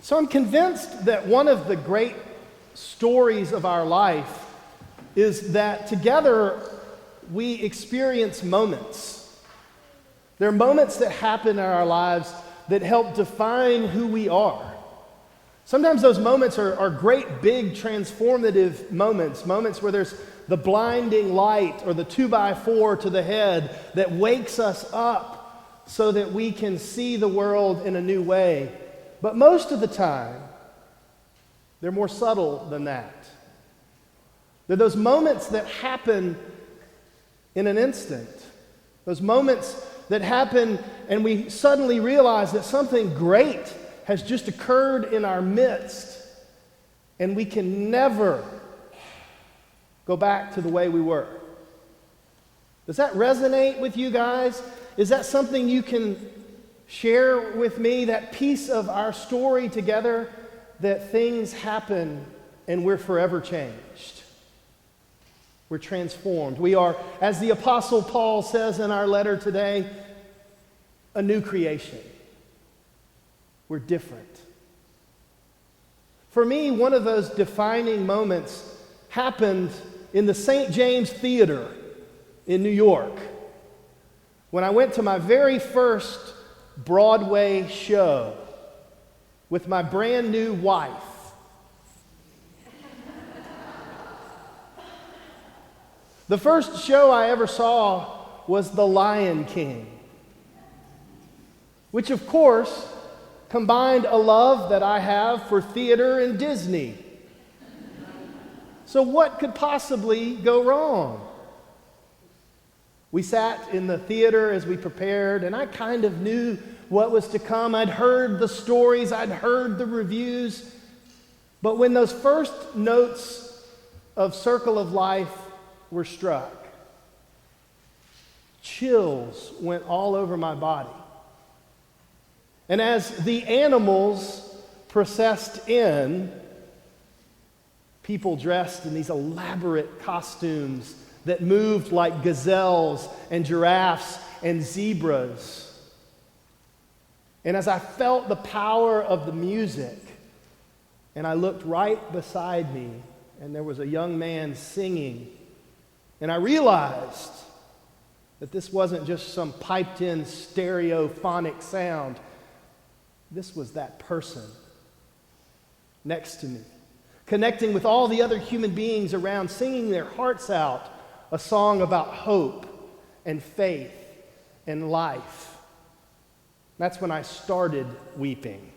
So I'm convinced that one of the great stories of our life is that together we experience moments. There are moments that happen in our lives that help define who we are. Sometimes those moments are great, big, transformative moments where there's the blinding light or the 2x4 to the head that wakes us up so that we can see the world in a new way. But most of the time, they're more subtle than that. They're those moments that happen in an instant. Those moments that happen and we suddenly realize that something great has just occurred in our midst, and we can never go back to the way we were. Does that resonate with you guys? Is that something you can share with me, that piece of our story together, that things happen and we're forever changed? We're transformed. We are, as the Apostle Paul says in our letter today, a new creation. We're different. For me, one of those defining moments happened in the St. James Theater in New York when I went to my very first Broadway show with my brand new wife. The first show I ever saw was The Lion King, which of course combined a love that I have for theater and Disney. So what could possibly go wrong? We sat in the theater as we prepared, and I kind of knew what was to come. I'd heard the stories, I'd heard the reviews, but when those first notes of Circle of Life were struck, chills went all over my body. And as the animals processed in, people dressed in these elaborate costumes that moved like gazelles and giraffes and zebras. And as I felt the power of the music, and I looked right beside me, and there was a young man singing, and I realized that this wasn't just some piped-in stereophonic sound. This was that person next to me, connecting with all the other human beings around, singing their hearts out, a song about hope and faith and life. That's when I started weeping.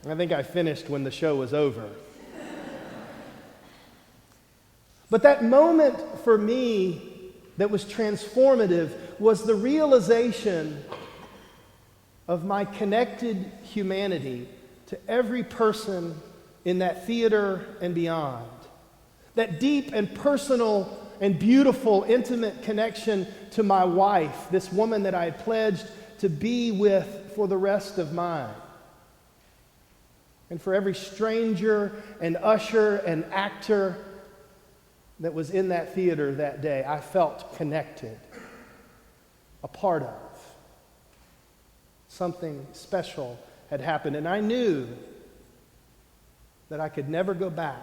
I think I finished when the show was over. But that moment for me that was transformative was the realization of my connected humanity to every person in that theater and beyond. That deep and personal and beautiful, intimate connection to my wife, this woman that I had pledged to be with for the rest of mine. And for every stranger and usher and actor that was in that theater that day, I felt connected, a part of. Something special had happened, and I knew that I could never go back.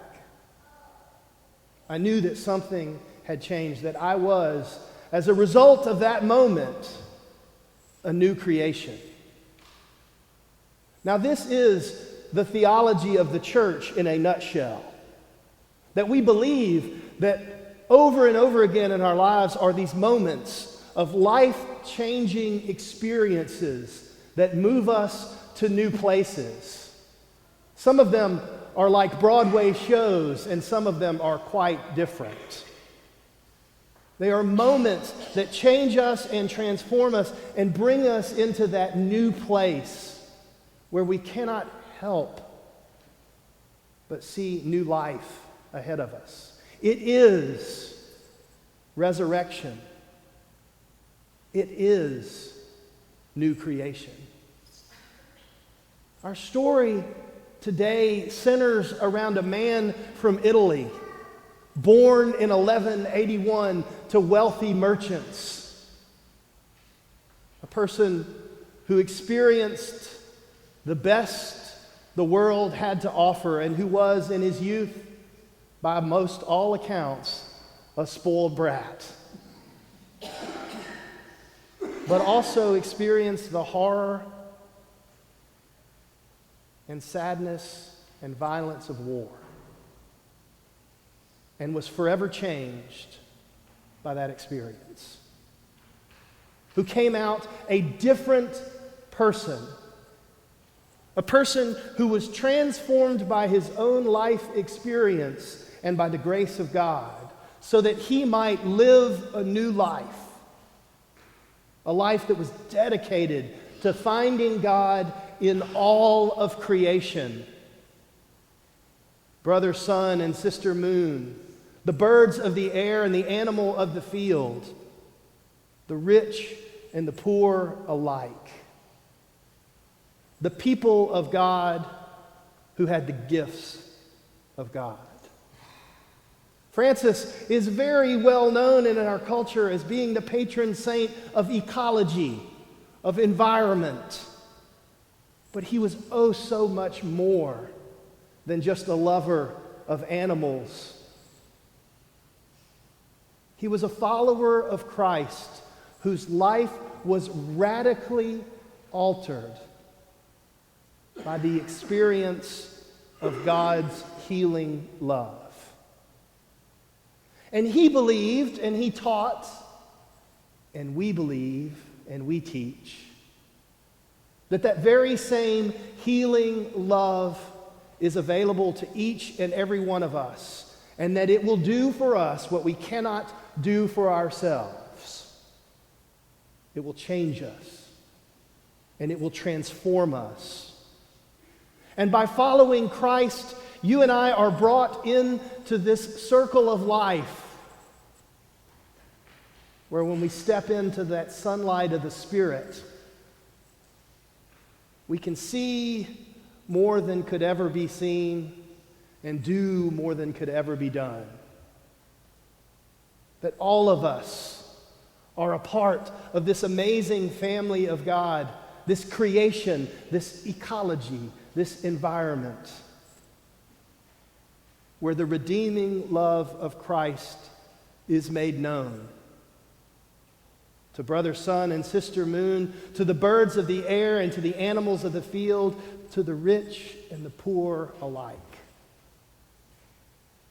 I knew that something had changed, that I was, as a result of that moment, a new creation. Now, this is the theology of the church in a nutshell. That we believe that over and over again in our lives are these moments of life-changing experiences that move us to new places. Some of them are like Broadway shows, and some of them are quite different. They are moments that change us and transform us and bring us into that new place where we cannot help but see new life ahead of us. It is resurrection. It is new creation. Our story today centers around a man from Italy, born in 1181 to wealthy merchants. A person who experienced the best the world had to offer, and who was in his youth, by most all accounts, a spoiled brat, but also experienced the horror and sadness and violence of war, and was forever changed by that experience, who came out a different person, a person who was transformed by his own life experience and by the grace of God, so that he might live a new life, a life that was dedicated to finding God in all of creation. Brother sun and sister moon, the birds of the air and the animal of the field, the rich and the poor alike, the people of God who had the gifts of God. Francis is very well known in our culture as being the patron saint of ecology, of environment. But he was oh so much more than just a lover of animals. He was a follower of Christ whose life was radically altered by the experience of God's healing love. And he believed and he taught, and we believe and we teach, that very same healing love is available to each and every one of us, and that it will do for us what we cannot do for ourselves. It will change us, and it will transform us. And by following Christ, you and I are brought into this circle of life where when we step into that sunlight of the Spirit, we can see more than could ever be seen and do more than could ever be done. That all of us are a part of this amazing family of God, this creation, this ecology, this environment, where the redeeming love of Christ is made known. To brother sun and sister moon, to the birds of the air and to the animals of the field, to the rich and the poor alike.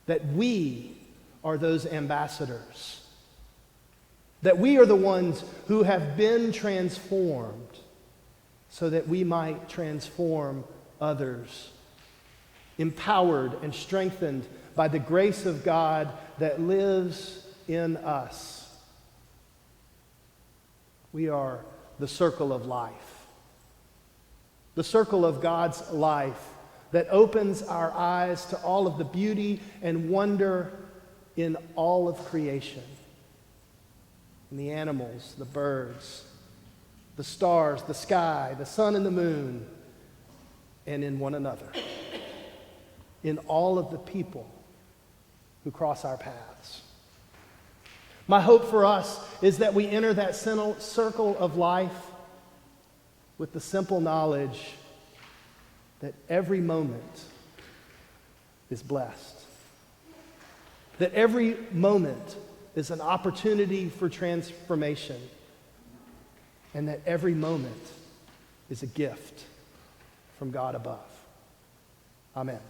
That we are those ambassadors. That we are the ones who have been transformed so that we might transform others, empowered and strengthened by the grace of God that lives in us. We are the circle of life, the circle of God's life that opens our eyes to all of the beauty and wonder in all of creation, in the animals, the birds, the stars, the sky, the sun and the moon, and in one another, in all of the people who cross our paths. My hope for us is that we enter that circle of life with the simple knowledge that every moment is blessed, that every moment is an opportunity for transformation, and that every moment is a gift from God above. Amen.